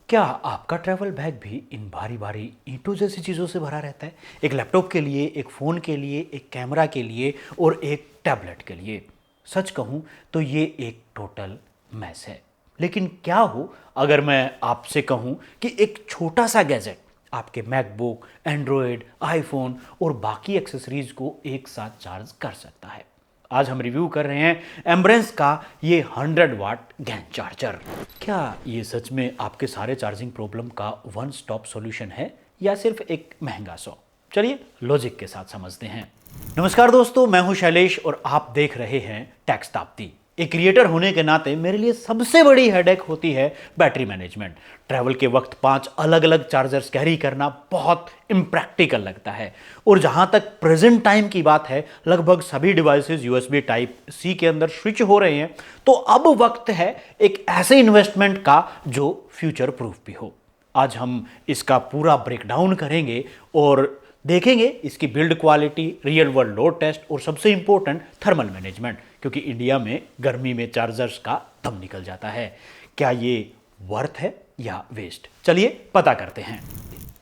क्या आपका travel bag भी इन भारी भारी ईंटों जैसी चीज़ों से भरा रहता है? एक लैपटॉप के लिए, एक फ़ोन के लिए, एक कैमरा के लिए और एक टैबलेट के लिए। सच कहूँ तो ये एक टोटल मैस है। लेकिन क्या हो अगर मैं आपसे कहूँ कि एक छोटा सा गैजेट आपके मैकबुक, एंड्रॉयड, आईफोन और बाकी एक्सेसरीज को एक साथ चार्ज कर सकता है। आज हम रिव्यू कर रहे हैं एम्ब्रेंस का ये 100 वाट गैन चार्जर। क्या ये सच में आपके सारे चार्जिंग प्रॉब्लम का वन स्टॉप सॉल्यूशन है या सिर्फ एक महंगा सौ? चलिए लॉजिक के साथ समझते हैं। नमस्कार दोस्तों, मैं हूं शैलेश और आप देख रहे हैं टैक्स ताप्ती। एक क्रिएटर होने के नाते मेरे लिए सबसे बड़ी हेडेक होती है बैटरी मैनेजमेंट। ट्रैवल के वक्त 5 अलग अलग चार्जर्स कैरी करना बहुत इम्प्रैक्टिकल लगता है। और जहां तक प्रेजेंट टाइम की बात है, लगभग सभी डिवाइसेस यूएसबी टाइप सी के अंदर स्विच हो रहे हैं। तो अब वक्त है एक ऐसे इन्वेस्टमेंट का जो फ्यूचर प्रूफ भी हो। आज हम इसका पूरा ब्रेकडाउन करेंगे और देखेंगे इसकी build quality, real world load test और सबसे इंपॉर्टेंट थर्मल मैनेजमेंट, क्योंकि इंडिया में गर्मी में चार्जर्स का दम निकल जाता है। क्या ये वर्थ है या वेस्ट? चलिए पता करते हैं।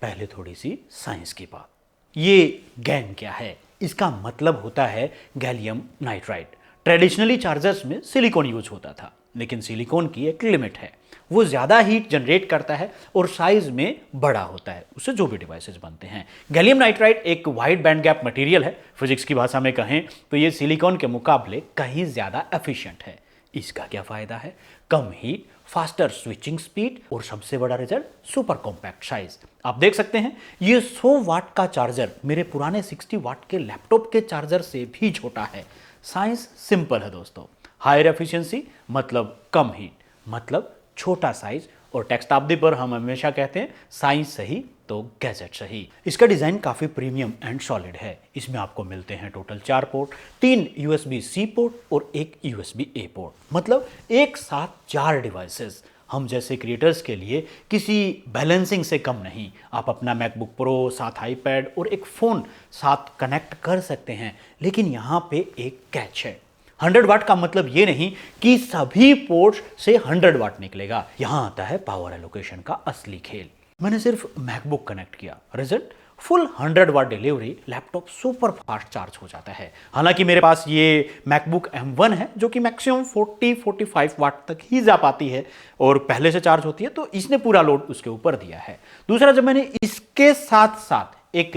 पहले थोड़ी सी साइंस की बात। ये गैन क्या है? इसका मतलब होता है गैलियम नाइट्राइड। ट्रेडिशनली चार्जर्स में सिलिकॉन यूज होता था, लेकिन सिलिकॉन की एक लिमिट है। वो ज़्यादा हीट जनरेट करता है और साइज में बड़ा होता है, उससे जो भी डिवाइसेस बनते हैं। गैलियम नाइट्राइड एक वाइड बैंड गैप मटेरियल है। फिजिक्स की भाषा में कहें तो ये सिलिकॉन के मुकाबले कहीं ज़्यादा एफिशिएंट है। इसका क्या फ़ायदा है? कम हीट, फास्टर स्विचिंग स्पीड और सबसे बड़ा रिजल्ट सुपर कॉम्पैक्ट साइज। आप देख सकते हैं ये 100 वाट का चार्जर मेरे पुराने 60 वाट के लैपटॉप के चार्जर से भी छोटा है। साइंस सिंपल है दोस्तों। हायर एफिशिएंसी मतलब कम हीट, मतलब छोटा साइज। और टेक्स्टाब्दी पर हम हमेशा कहते हैं साइंस सही तो गैजेट सही। इसका डिजाइन काफी प्रीमियम एंड सॉलिड है। इसमें आपको मिलते हैं total 4 port, 3 USB C port और एक यूएसबी ए पोर्ट। मतलब एक साथ 4 डिवाइसेस। हम जैसे क्रिएटर्स के लिए किसी बैलेंसिंग से कम नहीं। आप अपना मैकबुक प्रो साथ आईपैड और एक फ़ोन साथ कनेक्ट कर सकते हैं। लेकिन यहाँ पे एक कैच है। 100 वाट का मतलब ये नहीं कि सभी पोर्ट्स से 100 वाट निकलेगा। यहां आता है पावर एलोकेशन का असली खेल। मैंने सिर्फ मैकबुक कनेक्ट किया, result full 100 watt delivery, laptop super fast charge हो जाता है। हालांकि मेरे पास ये मैकबुक M1 है जो कि मैक्सिमम 40-45 वाट तक ही जा पाती है और पहले से चार्ज होती है, तो इसने पूरा लोड उसके ऊपर दिया है। दूसरा, जब मैंने इसके साथ साथ एक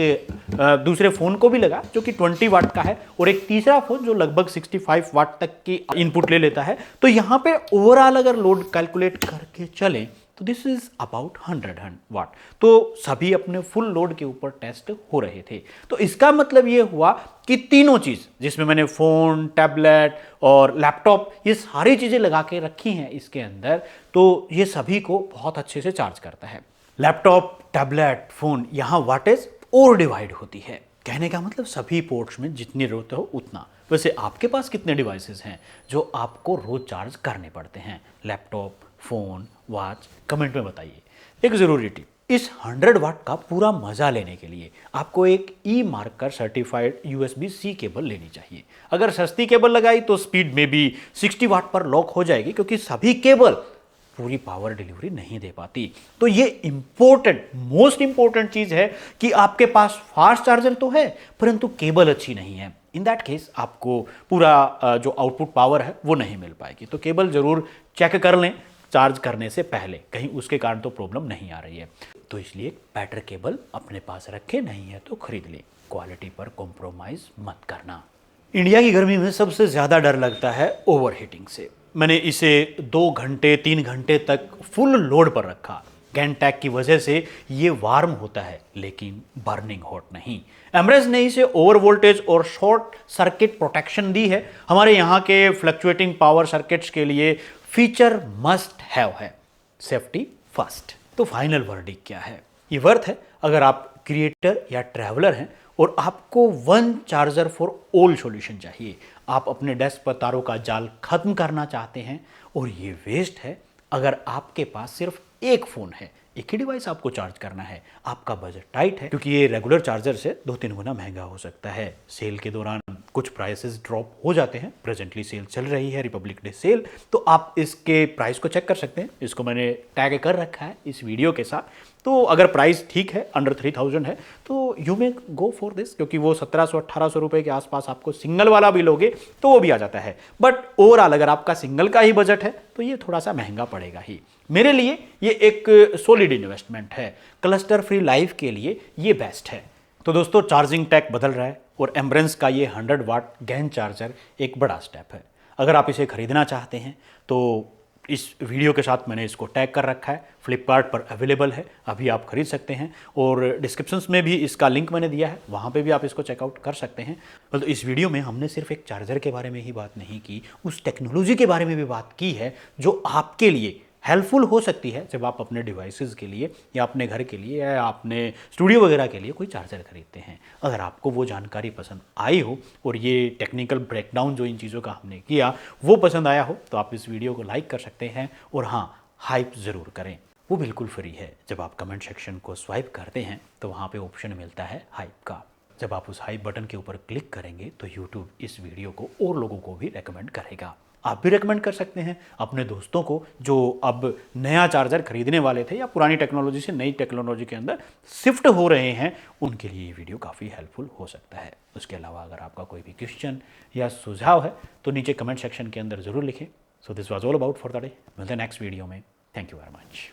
दूसरे फोन को भी लगा जो कि 20 वाट का है और एक तीसरा फोन जो लगभग 65 वाट तक की इनपुट ले लेता है, तो यहां पे ओवरऑल अगर लोड कैलकुलेट करके चलें तो दिस इज अबाउट 100 वाट। तो सभी अपने फुल लोड के ऊपर टेस्ट हो रहे थे। तो इसका मतलब ये हुआ कि तीनों चीज जिसमें मैंने फोन, टैबलेट और लैपटॉप, ये सारी चीजें लगा के रखी हैं इसके अंदर, तो ये सभी को बहुत अच्छे से चार्ज करता है। लैपटॉप, टैबलेट, फोन, यहां वाटेज और डिवाइड होती है। कहने का मतलब सभी पोर्ट्स में जितनी जरूरत हो उतना। वैसे आपके पास कितने डिवाइसेस हैं जो आपको रोज चार्ज करने पड़ते हैं? Laptop, phone, watch? कमेंट में बताइए। एक जरूरी टिप, इस 100 वाट का पूरा मजा लेने के लिए आपको एक e marker certified USB C cable लेनी चाहिए। अगर सस्ती केबल लगाई तो स्पीड में भी 60 वाट पर लॉक हो जाएगी, क्योंकि सभी केबल पूरी पावर डिलीवरी नहीं दे पाती। तो ये इंपॉर्टेंट, मोस्ट इंपॉर्टेंट चीज है कि आपके पास फास्ट चार्जर तो है परंतु केबल अच्छी नहीं है। इन दैट केस आपको पूरा जो आउटपुट पावर है वो नहीं मिल पाएगी। तो केबल जरूर चेक कर लें चार्ज करने से पहले, कहीं उसके कारण तो प्रॉब्लम नहीं आ रही है। तो इसलिए बेटर केबल अपने पास रखे, नहीं है तो खरीद लें। क्वालिटी पर कॉम्प्रोमाइज मत करना। इंडिया की गर्मी में सबसे ज्यादा डर लगता है ओवरहीटिंग से। मैंने इसे 2 घंटे 3 घंटे तक फुल लोड पर रखा। गैन टैग की वजह से ये वार्म होता है लेकिन बर्निंग हॉट नहीं। एम्ब्रेंस ने इसे ओवर वोल्टेज और शॉर्ट सर्किट प्रोटेक्शन दी है। हमारे यहाँ के फ्लक्चुएटिंग पावर सर्किट्स के लिए फीचर मस्ट हैव है। Safety first. तो फाइनल वर्डिक्ट क्या है? ये वर्थ है अगर आप क्रिएटर या ट्रैवलर हैं और आपको one charger for all solution चाहिए। आप अपने डेस्क पर तारों का जाल खत्म करना चाहते हैं। और ये वेस्ट है अगर आपके पास सिर्फ एक फोन है, एक ही डिवाइस आपको चार्ज करना है, आपका बजट टाइट है, क्योंकि ये रेगुलर चार्जर से 2-3 गुना महंगा हो सकता है। सेल के दौरान कुछ प्राइसेस ड्रॉप हो जाते हैं। प्रेजेंटली सेल चल रही है, रिपब्लिक डे सेल, तो आप इसके प्राइस को चेक कर सकते हैं। इसको मैंने टैग कर रखा है इस वीडियो के साथ। तो अगर प्राइस ठीक है, अंडर 3000 है, तो you may go for this, क्योंकि वो 1700-1800 रुपये के आसपास आपको सिंगल वाला भी लोगे तो वो भी आ जाता है। बट ओवरऑल अगर आपका सिंगल का ही बजट है तो ये थोड़ा सा महंगा पड़ेगा ही। मेरे लिए ये एक सॉलिड इन्वेस्टमेंट है, क्लस्टर फ्री लाइफ के लिए ये बेस्ट है। तो दोस्तों, चार्जिंग टैक बदल रहा है और एम्ब्रेंस का ये 100 वाट गैन चार्जर एक बड़ा स्टेप है। अगर आप इसे खरीदना चाहते हैं तो इस वीडियो के साथ मैंने इसको टैग कर रखा है, फ्लिपकार्ट पर अवेलेबल है, अभी आप खरीद सकते हैं। और डिस्क्रिप्शंस में भी इसका लिंक मैंने दिया है, वहाँ पे भी आप इसको चेकआउट कर सकते हैं। तो इस वीडियो में हमने सिर्फ एक चार्जर के बारे में ही बात नहीं की, उस टेक्नोलॉजी के बारे में भी बात की है जो आपके लिए हेल्पफुल हो सकती है जब आप अपने डिवाइसेस के लिए या अपने घर के लिए या अपने स्टूडियो वगैरह के लिए कोई चार्जर खरीदते हैं। अगर आपको वो जानकारी पसंद आई हो और ये टेक्निकल ब्रेकडाउन जो इन चीज़ों का हमने किया वो पसंद आया हो तो आप इस वीडियो को लाइक कर सकते हैं। और हाँ, हाइप ज़रूर करें, वो बिल्कुल फ्री है। जब आप कमेंट सेक्शन को स्वाइप करते हैं तो वहाँ पर ऑप्शन मिलता है हाइप का। जब आप उस हाइप बटन के ऊपर क्लिक करेंगे तो यूट्यूब इस वीडियो को और लोगों को भी रेकमेंड करेगा। आप भी रेकमेंड कर सकते हैं अपने दोस्तों को जो अब नया चार्जर खरीदने वाले थे या पुरानी टेक्नोलॉजी से नई टेक्नोलॉजी के अंदर शिफ्ट हो रहे हैं, उनके लिए ये वीडियो काफ़ी हेल्पफुल हो सकता है। उसके अलावा अगर आपका कोई भी क्वेश्चन या सुझाव है तो नीचे कमेंट सेक्शन के अंदर ज़रूर लिखें। So this was all about for the day. मिलते हैं नेक्स्ट वीडियो में। Thank you very much.